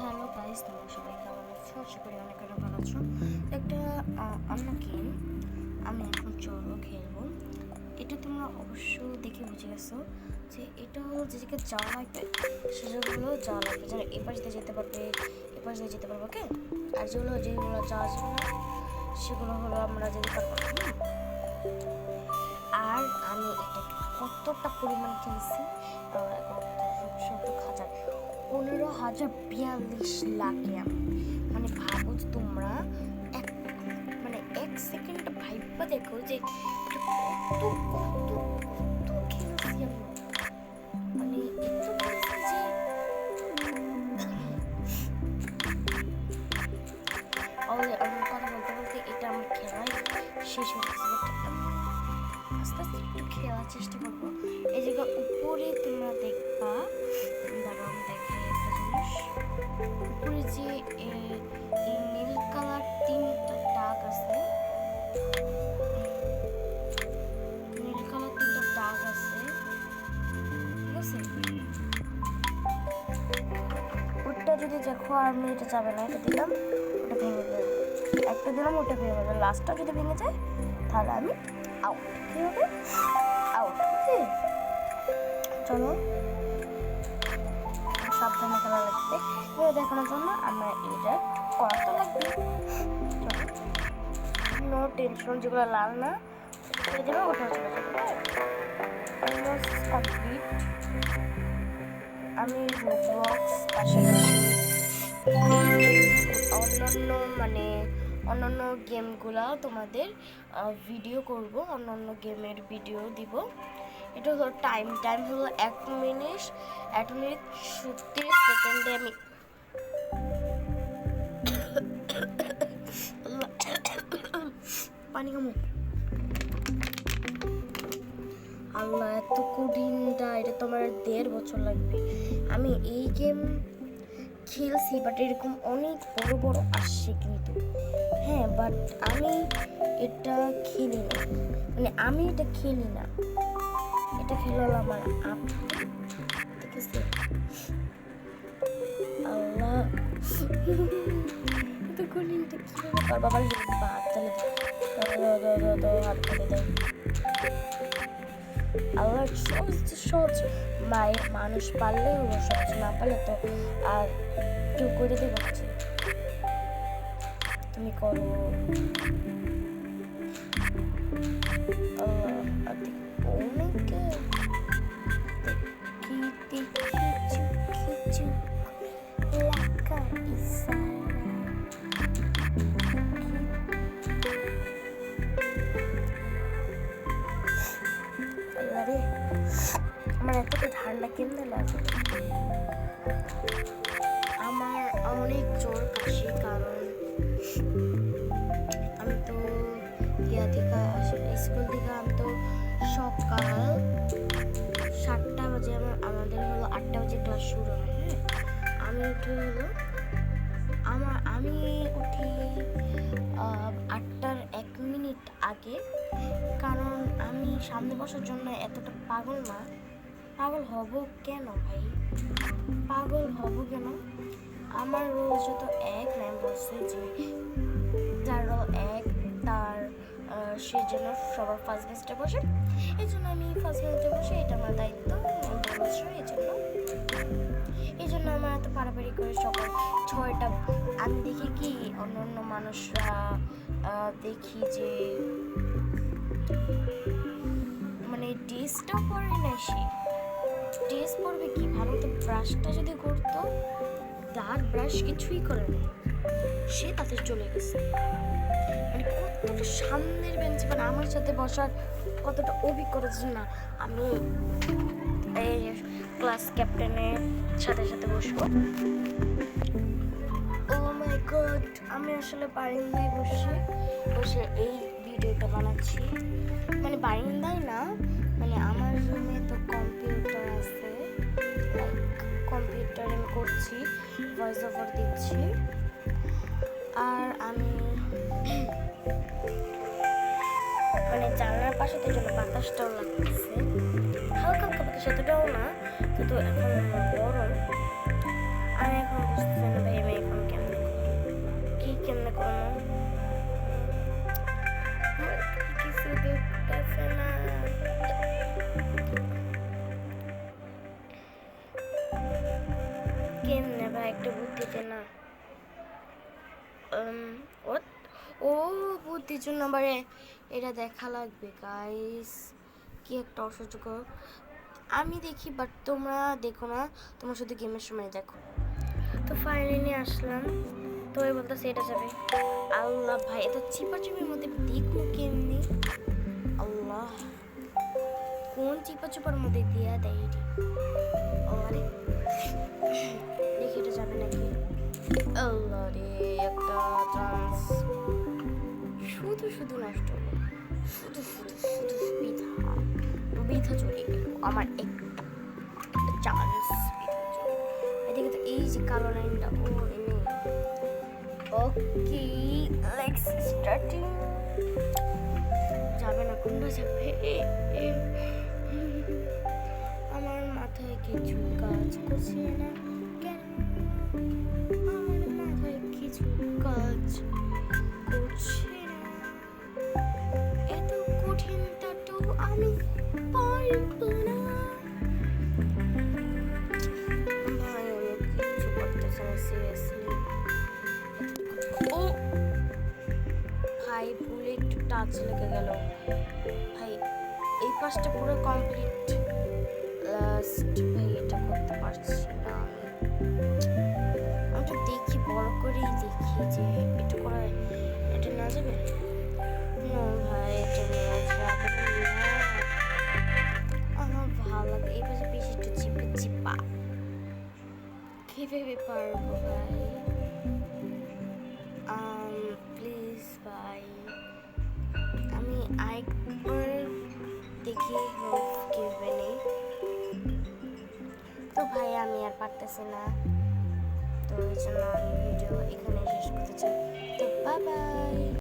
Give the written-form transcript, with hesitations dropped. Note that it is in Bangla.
হ্যালো গাইস, তোমরা সবাই কেমন আছো? আশা করি অনেক ভালো আছো। একটা অন্য গেম আমি এখন চলো খেলবো। এটা তোমরা অবশ্য দেখে বুঝে গেছো যে এটা হলো যেদিকে যাওয়া লাগবে সেগুলো যাওয়া লাগবে, যারা এপাশ দিয়ে যেতে পারবে এপাশ দিয়ে যেতে পারবে, ওকে। আর যেগুলো যাওয়া যাবে না সেগুলো হলো আমরা যেতে পারবো না। আর আমি এটা কতটা পরিমাণ খেলছি, কত 15,042 আমি মানে ভাবো যে তোমরা এক এক সেকেন্ড ভাইবা দেখো যে কত কত কত খেলছি আমি, মানে এত খেলছি যে আমার কথা বলতে বলতে এটা আমার খেলাই শেষ হয়ে গেছে। আস্তে আস্তে একটু খেলার চেষ্টা করবো। এই জায়গা উপরে তোমরা দেখবা, দাঁড়াও দেখে একটা জিনিস, উপরে যে নীল কালার 3টা দাগ আছে, নীল কালার 3টা দাগ আছে, ঠিক আছে? ওটা যদি দেখো আর আমি এটা যাবে না, এটা দিলাম ওটা ভেঙে যাবে, একটা দিলাম ওটা ভেঙে যাবে, লাস্টটা যদি ভেঙে যায় তাহলে আমি আউট। কি হবে? আউট। ওকে, চলো সাবধানে খেলা লাগবে। এবার দেখানোর জন্য আমরা এটা করা তো লাগবে। নো টেনশন, যেগুলো লাল না চলে যাবে ওটা চলে যাবে। Almost complete. আমি রোবলক্স পাশাপাশি অন্যান্য গেমগুলা তোমাদের ভিডিও করব, অন্যান্য গেমের ভিডিও দিব। এটা হলো টাইম হলো 1 মিনিট 36 সেকেন্ডে আমি পানি খামো। আল্লাহ, এত কঠিনটা, এটা তোমার 1.5 বছর লাগবে। আমি এই গেম খেলছি, বাট এরকম অনেক বড় বড় আসছে কিন্তু, হ্যাঁ, বাট আমি এটা খেলি না, আমি এটা খেলি না, এটা খেলাল আমার আপু, ঠিক আছে? আল্লাহ, এত কঠিনটা কি ব্যাপার? বাবার হাত চালে হাত করে দেয়। আল্লাহ সহজ মায়ের মানুষ পারলে হলো, সহজ না পারলে তো আর কেউ করে দেবে। তুমি করো। আমার এতটা ঠান্ডা কেমনে লাগে, আমার অনেক জোর কাশি, কারণ আমি তো স্কুল থেকে আমি তো সকাল 7টা বাজে, আমাদের হলো 8টা বাজে ক্লাস শুরু হয়। হ্যাঁ, আমি উঠি 8টার 1 মিনিট আগে, কারণ আমি সামনে বসার জন্য এতটা পাগল না। পাগল হব কেন ভাই, পাগল হব কেন? আমার রোল যত এক, ম্যাম বলছে যে যার রোল এক তার সে যেন সবার ফার্স্ট বেঞ্চে বসে, এই জন্য আমি ফার্স্ট বেঞ্চে বসে, এটা আমার দায়িত্ব, এই জন্য আমার এত পাড়াপাড়ি করে সকাল 6টা। আমি দেখি কি অন্য মানুষরা দেখি যে ড্রেসটাও পরে না, সে ড্রেস পরবে কি, ভালো তো ব্রাশটা যদি করতো, তার ব্রাশ কিছুই করে না, সে তাতে চলে গেছে। কতটা সামনের বেঞ্চে, আমার সাথে বসার কতটা অভিজ্ঞতা না, আমি এই ক্লাস ক্যাপ্টেনের সাথে সাথে বসবো। ও মাই গড, আমি আসলে বারান্দায় বসে এই ভিডিওটা বানাচ্ছি, বারান্দায় না, আমার রুমে তো কম্পিউটার আছে, কম্পিউটার আমি করছি, ভয়েস ওভার দিচ্ছি, আর আমি জানলার পাশে তো জন্য বাতাসটাও লাগতেছে, হালকা হালকা বাতাস, এতটাও না, কিন্তু এখন গরম। আমি এখন বুঝতেছি না কেমনে ভাই একটা বুদ্ধিতে না ও ও বুদ্ধির জন্য আবার এটা দেখা লাগবে গাইস, কি একটা অসহ্যকর। আমি দেখি বাট তোমরা দেখো না, তোমরা শুধু গেমের সময় দেখো। তো ফাইনালি আসলাম, তো ওই বলতেছে এটা যাবে। আল্লাহ ভাই এত চিপাচিপির মধ্যে দেখবো কেমনি, আল্লাহ কোন চিপা চুপার মধ্যে দিয়া দেয় এটি। আরে দেখি এটা যাবে নাকি। আল্লাহ রে একটা চান্স শুধু শুধু নষ্ট হলো, শুধু শুধু শুধু বৃথা বৃথা চলে গেল আমার একটা চান্স বৃথা চলে। এদিকে তো এই যে কালো লাইনটা ও এনে ওকে লেটস স্টার্টিং। যাবে না, কোনটা যাবে? আমার মাথায় কিছু কাজ করছে না কেন, আমার মাথায় কিছু কাজ করছে না, এত কঠিনটা তো আমি পারবো না। ভাই আমি কিচ্ছু করতেছি না সিরিয়াসলি। ও ভাই ভুলে একটু টাচ লেগে গেল ভাই, এই পাশটা পুরো কমপ্লিট। লাস্ট ভাই এটা করতে পারছি না আমি তো দেখি বড় করেই দেখি যে এটা করা, এটা না যাবে না ভাই, এটা নেওয়া যাবে না। আমার ভালো লাগে এই পাশে বেশি একটু চিপা চিপা, কিভাবে পারবো ভাই? প্লিজ ভাই আমি আরেকবার দেখি হোক কিভাবে নেই। তো ভাই আমি আর পারতেছি না, তো এই জন্য আমি ভিডিও এখানে শেষ করতে চাই। তো বাই বাই।